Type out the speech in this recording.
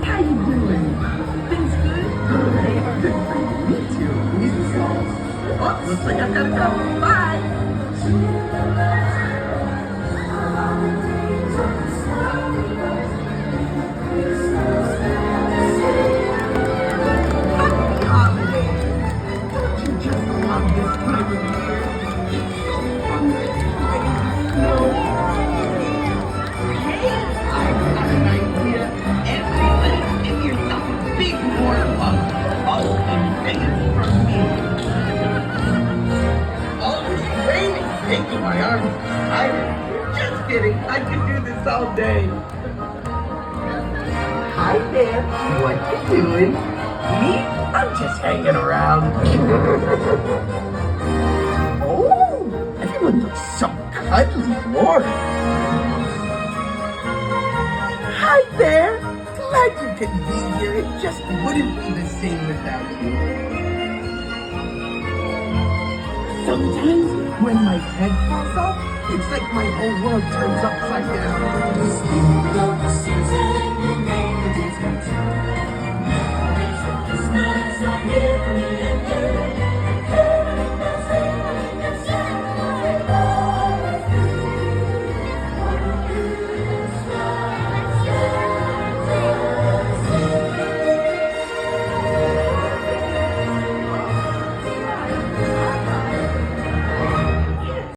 How you doing? Things good? Good to meet you. Oh, looks like I've got to go. Bye. Happy holidays. Don't you just love this time of year? It's so fun to Hey, I've got an idea. Everybody give yourself a big warm hug. Oh, and dance from me. Oh, it's raining. Taking my arms tired. Just kidding. I could do this all day. Hi there. What you doing? Me? I'm just hanging around. Oh, everyone looks so cuddly, Lord. Hi there! Glad you could be here. It just wouldn't be the same without you. Sometimes when my head falls off, it's like my whole world turns upside down.